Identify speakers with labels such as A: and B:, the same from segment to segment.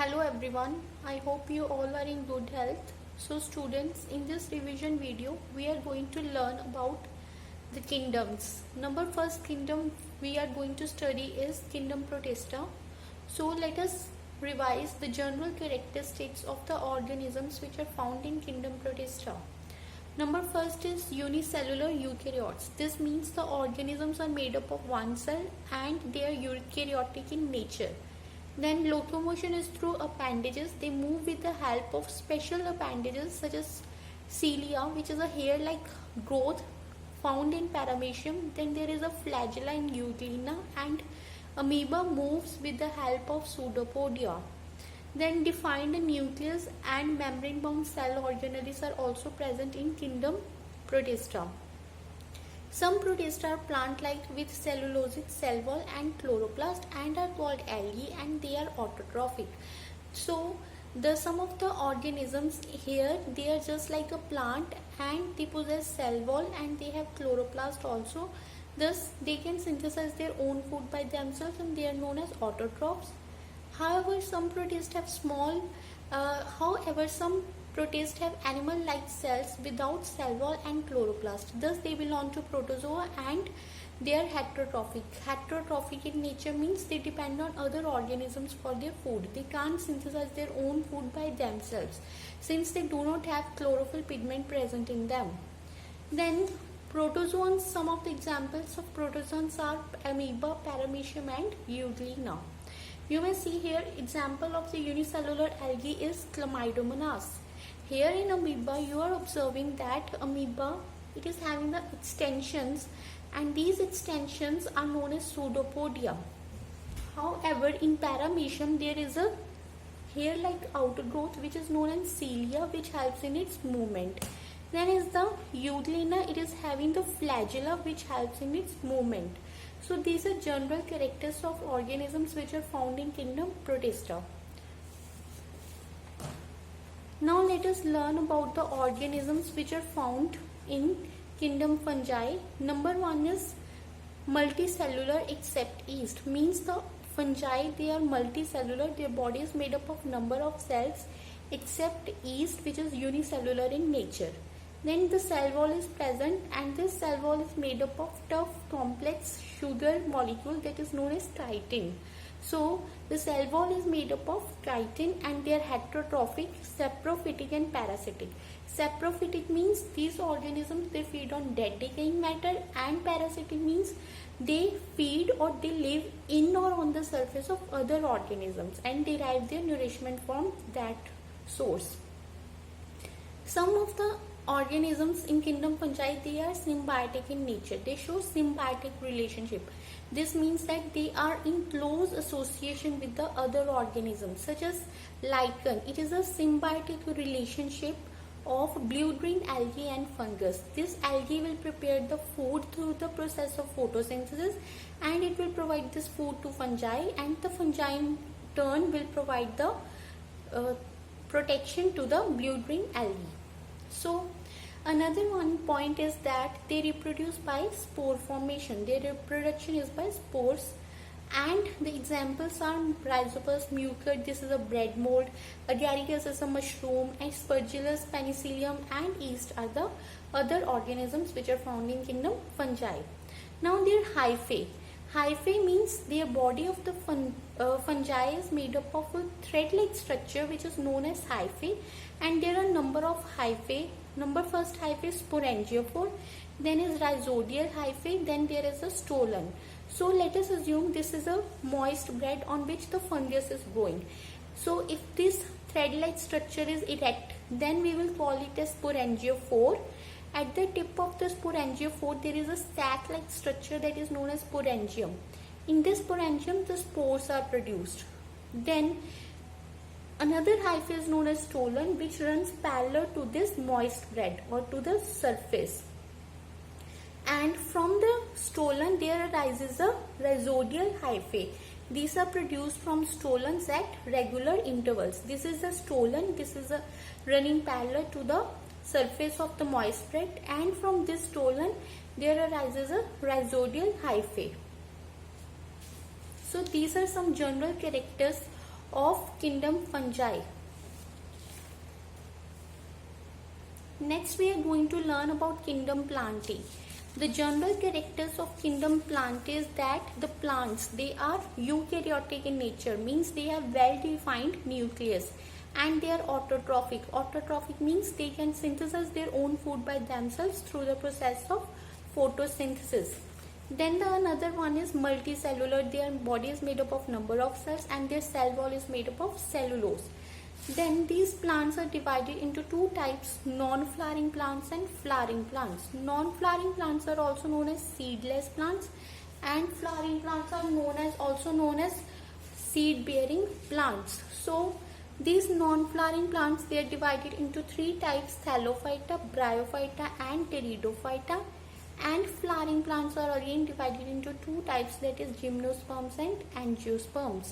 A: Hello everyone, I hope you all are in good health. So students, in this revision video, we are going to learn about the kingdoms. Number first kingdom we are going to study is Kingdom Protista. So let us revise the general characteristics of the organisms which are found in Kingdom Protista. Number first is unicellular eukaryotes. This means the organisms are made up of one cell and they are eukaryotic in nature. Then locomotion is through appendages. They move with the help of special appendages such as cilia, which is a hair-like growth found in paramecium. Then there is a flagella in euglena, and amoeba moves with the help of pseudopodia. Then defined nucleus and membrane-bound cell organelles are also present in Kingdom Protista. Some protists are plant-like with cellulosic cell wall and chloroplast and are called algae, and they are autotrophic. So some of the organisms here, they are just like a plant and they possess cell wall and they have chloroplast also. Thus they can synthesize their own food by themselves and they are known as autotrophs. However, some protists have protists have animal-like cells without cell wall and chloroplast. Thus, they belong to protozoa and they are heterotrophic. Heterotrophic in nature means they depend on other organisms for their food. They can't synthesize their own food by themselves since they do not have chlorophyll pigment present in them. Then protozoans, some of the examples of protozoans are amoeba, paramecium and euglena. You may see here example of the unicellular algae is Chlamydomonas. Here in amoeba you are observing that amoeba, it is having the extensions and these extensions are known as pseudopodia. However, in paramecium there is a hair-like outer growth which is known as cilia, which helps in its movement. Then is the euglena, it is having the flagella which helps in its movement. So these are general characteristics of organisms which are found in Kingdom Protista. Now let us learn about the organisms which are found in Kingdom Fungi. Number one is multicellular except yeast. Means the fungi, they are multicellular. Their body is made up of number of cells except yeast, which is unicellular in nature. Then the cell wall is present and this cell wall is made up of tough complex sugar molecule that is known as chitin. So the cell wall is made up of chitin and they are heterotrophic, saprophytic and parasitic. Saprophytic means these organisms, they feed on dead decaying matter, and parasitic means they feed or they live in or on the surface of other organisms and derive their nourishment from that source. Some of the organisms in Kingdom Fungi, they are symbiotic in nature. They show symbiotic relationship. This means that they are in close association with the other organisms, such as lichen. It is a symbiotic relationship of blue-green algae and fungus. This algae will prepare the food through the process of photosynthesis and it will provide this food to fungi, and the fungi in turn will provide the protection to the blue-green algae. So another one point is that they reproduce by spore formation. Their reproduction is by spores, and the examples are Rhizopus mucor, this is a bread mold, Agaricus is a mushroom, Aspergillus, Penicillium and yeast are the other organisms which are found in Kingdom Fungi. Now their hyphae. Hyphae means their body of the fungi is made up of a thread-like structure which is known as hyphae, and there are number of hyphae. Number first hyphae is sporangiophore, then is rhizodial hyphae, then there is a stolon. So let us assume this is a moist bread on which the fungus is growing. So if this thread-like structure is erect, then we will call it as sporangiophore. At the tip of the sporangiophore, there is a sac-like structure that is known as sporangium. In this sporangium, the spores are produced. Then another hyphae is known as stolon, which runs parallel to this moist bread or to the surface. And from the stolon, there arises a rhizodial hyphae. These are produced from stolons at regular intervals. This is a stolon, this is a running parallel to the surface of the moist bread, and from this stolon there arises a rhizodial hyphae. So these are some general characters of kingdom fungi. Next we are going to learn about kingdom Plantae. The general characters of kingdom Plantae is that the plants, they are eukaryotic in nature, means they have well defined nucleus, and they are autotrophic. Autotrophic means they can synthesize their own food by themselves through the process of photosynthesis. Then the another one is multicellular. Their body is made up of number of cells and their cell wall is made up of cellulose. Then these plants are divided into two types, non-flowering plants and flowering plants. Non-flowering plants are also known as seedless plants, and flowering plants are also known as seed-bearing plants. So these non-flowering plants, they are divided into three types, Thallophyta, Bryophyta and Pteridophyta. And flowering plants are again divided into two types, that is gymnosperms and angiosperms.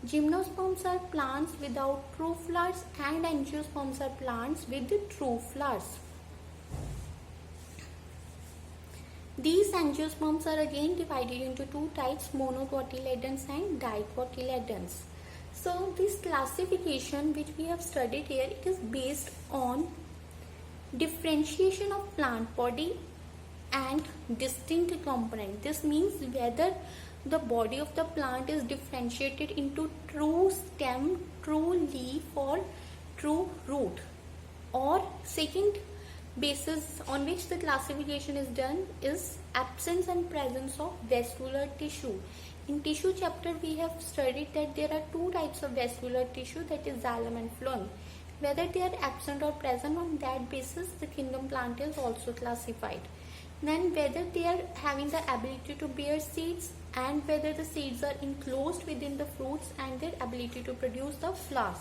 A: Gymnosperms are plants without true flowers and angiosperms are plants with the true flowers. These angiosperms are again divided into two types, monocotyledons and dicotyledons. So this classification which we have studied here, it is based on differentiation of plant body and distinct component. This means whether the body of the plant is differentiated into true stem, true leaf or true root. Or second basis on which the classification is done is absence and presence of vascular tissue. In tissue chapter we have studied that there are two types of vascular tissue, that is xylem and phloem. Whether they are absent or present, on that basis the kingdom Plantae is also classified. Then whether they are having the ability to bear seeds and whether the seeds are enclosed within the fruits and their ability to produce the flowers.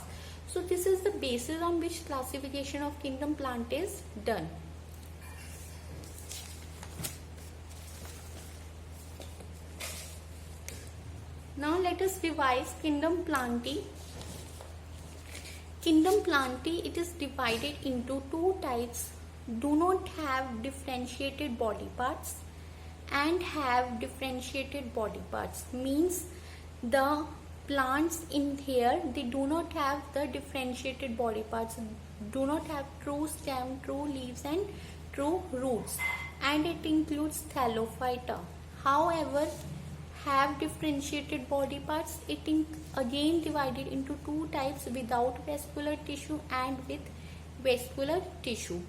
A: So this is the basis on which classification of kingdom Plantae is done. Now let us revise kingdom Plantae. Kingdom Plantae, it is divided into two types, do not have differentiated body parts and have differentiated body parts. Means the plants in here, they do not have the differentiated body parts, do not have true stem, true leaves and true roots, and it includes Thallophyta. However, have differentiated body parts, it again divided into two types, without vascular tissue and with vascular tissue.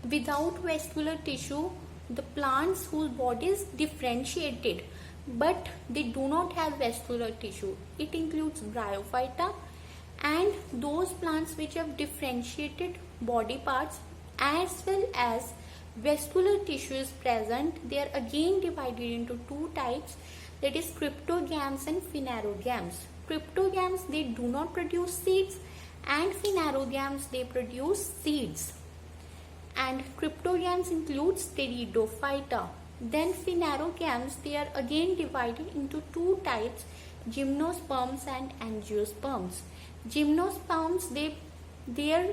A: Without vascular tissue, the plants whose body is differentiated but they do not have vascular tissue, it includes Bryophyta. And those plants which have differentiated body parts as well as vascular tissue is present, they are again divided into two types, that is cryptogams and phanerogams. Cryptogams, they do not produce seeds, and phanerogams, they produce seeds. And cryptogams includes Pteridophyta. Then phanerogams, they are again divided into two types, gymnosperms and angiosperms. Gymnosperms, their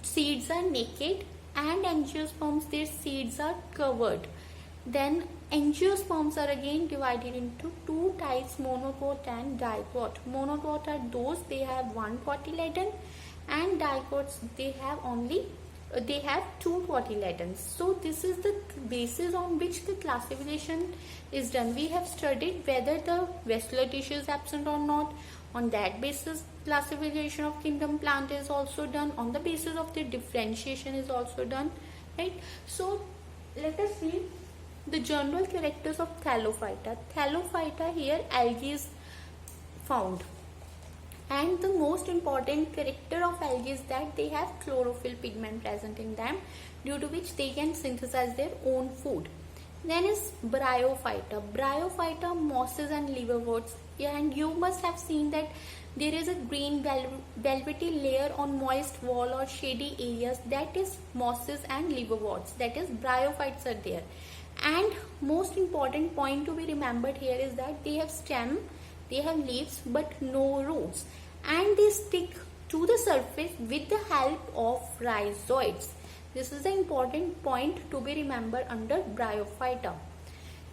A: seeds are naked, and angiosperms, their seeds are covered. Then angiosperms are again divided into two types, monocot and dicot. Monocot are those, they have one cotyledon, and dicots, they have two cotyledons. So this is the basis on which the classification is done. We have studied whether the vascular tissue is absent or not. On that basis, classification of kingdom Plantae is also done. On the basis of the differentiation is also done, right? So let us see the general characters of Thallophyta. Thallophyta, here algae is found. And the most important character of algae is that they have chlorophyll pigment present in them, due to which they can synthesize their own food. Then is Bryophyta. Bryophyta, mosses and liverworts. And you must have seen that there is a green velvety layer on moist wall or shady areas, that is mosses and liverworts, that is bryophytes are there. And most important point to be remembered here is that they have stem, they have leaves but no roots, and they stick to the surface with the help of rhizoids. This is the important point to be remembered under Bryophyta.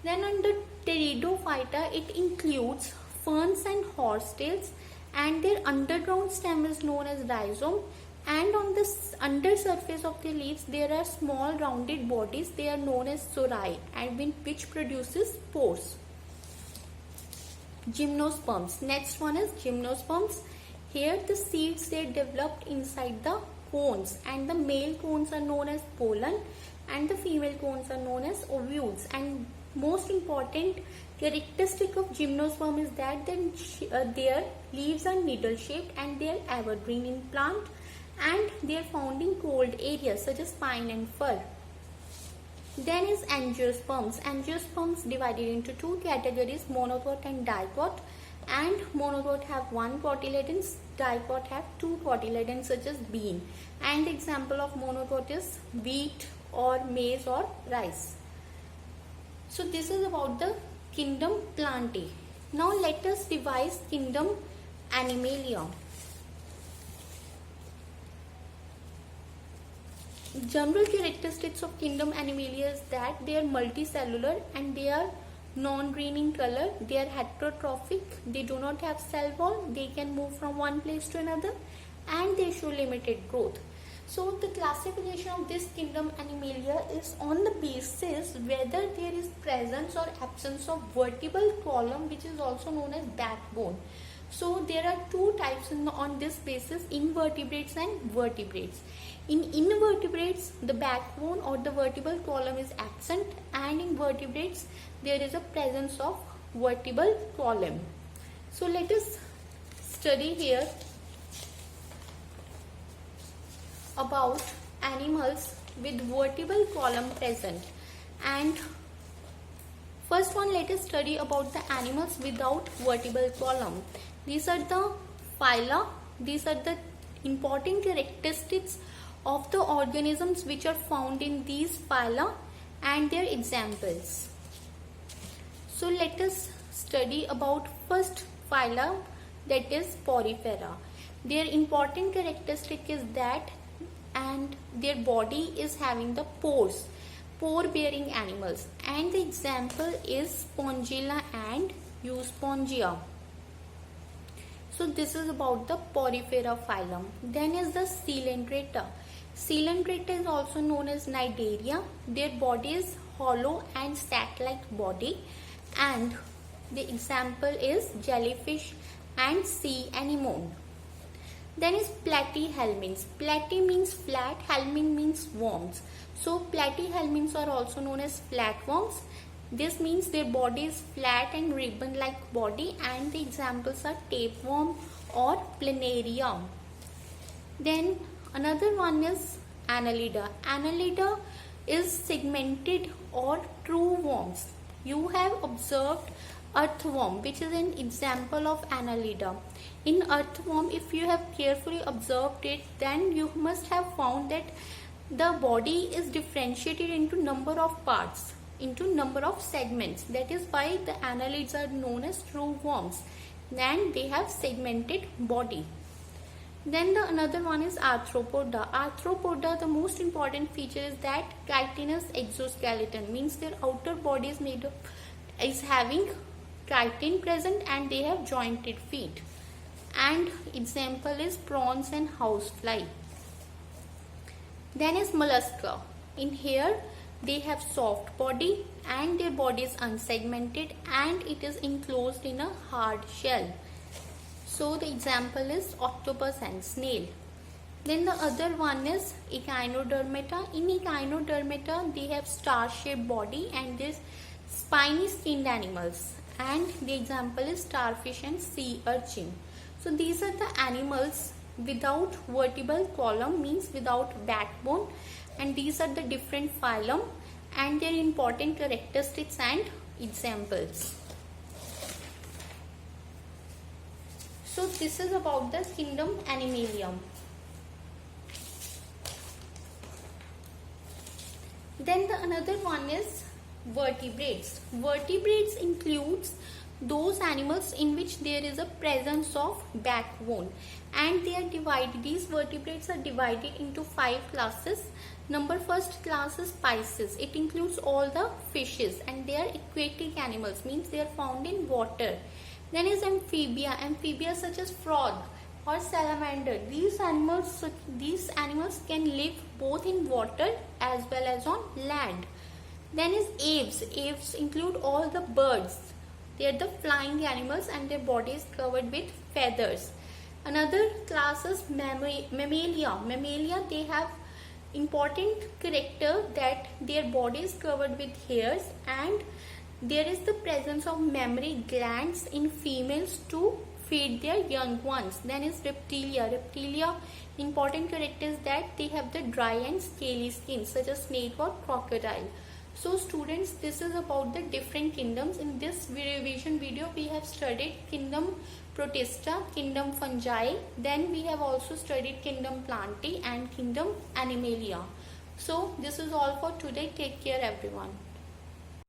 A: Then under Pteridophyta, it includes ferns and horsetails and their underground stem is known as rhizome, and on the under surface of the leaves there are small rounded bodies, they are known as sori, and which produces spores. Gymnosperms. Next one is gymnosperms. Here the seeds they developed inside the cones, and the male cones are known as pollen and the female cones are known as ovules. And most important characteristic of gymnosperm is that their leaves are needle shaped and they are evergreen in plant, and they are found in cold areas such as pine and fir. Then is angiosperms. Angiosperms divided into two categories, monocote and dicot. And monocote have one cotyledons, dicot have two cotyledons such as bean. And example of monocote is wheat or maize or rice. So this is about the kingdom Plantae. Now let us revise kingdom Animalia. General characteristics of kingdom Animalia is that they are multicellular and they are non-green in color, they are heterotrophic, they do not have cell wall, they can move from one place to another, and they show limited growth. So the classification of this kingdom Animalia is on the basis whether there is presence or absence of vertebral column, which is also known as backbone. So there are two types on this basis, invertebrates and vertebrates. In invertebrates, the backbone or the vertebral column is absent, and in vertebrates there is a presence of vertebral column. So let us study here about animals with vertebral column present. And first one, let us study about the animals without vertebral column. These are the phyla. These are the important characteristics of the organisms which are found in these phyla and their examples. So let us study about first phyla, that is Porifera. Their important characteristic is that and their body is having the pores, pore bearing animals, and the example is Spongilla and Euspongia. So this is about the Porifera phylum. Then is the Coelenterata. Coelenterata is also known as Cnidaria. Their body is hollow and sac-like body, and the example is jellyfish and sea anemone. Then is platyhelminths. Platy means flat, helminth means worms. So platyhelminths are also known as flatworms. This means their body is flat and ribbon-like body, and the examples are tapeworm or planaria. Then another one is Annelida. Annelida is segmented or true worms. You have observed earthworm, which is an example of Annelida. In earthworm, if you have carefully observed it, then you must have found that the body is differentiated into number of parts, into number of segments. That is why the annelids are known as true worms, and they have segmented body. Then the another one is Arthropoda. Arthropoda, the most important feature is that chitinous exoskeleton, means their outer body is made of, is having chitin present, and they have jointed feet. And example is prawns and housefly. Then is mollusca. In here they have soft body and their body is unsegmented and it is enclosed in a hard shell. So the example is octopus and snail. Then the other one is Echinodermata. In Echinodermata they have star-shaped body and this spiny skinned animals, and the example is starfish and sea urchin. So these are the animals without vertebral column, means without backbone, and these are the different phylum and their important characteristics and examples. So this is about the kingdom Animalia. Then the another one is vertebrates. Vertebrates includes those animals in which there is a presence of backbone, and they are divided, these vertebrates are divided into 5 classes. First class is Pisces. It includes all the fishes and they are aquatic animals, means they are found in water. Then is amphibia. Amphibia such as frog or salamander. These animals can live both in water as well as on land. Then is aves. Aves include all the birds. They are the flying animals and their body is covered with feathers. Another class is mammalia. Mammalia, they have important character that their body is covered with hairs and there is the presence of mammary glands in females to feed their young ones. Then is reptilia. Reptilia, important character is that they have the dry and scaly skin such as snake or crocodile. So students, this is about the different kingdoms. In this revision video we have studied kingdom Protista, kingdom Fungi, then we have also studied kingdom Plantae and kingdom Animalia. So this is all for today. Take care everyone.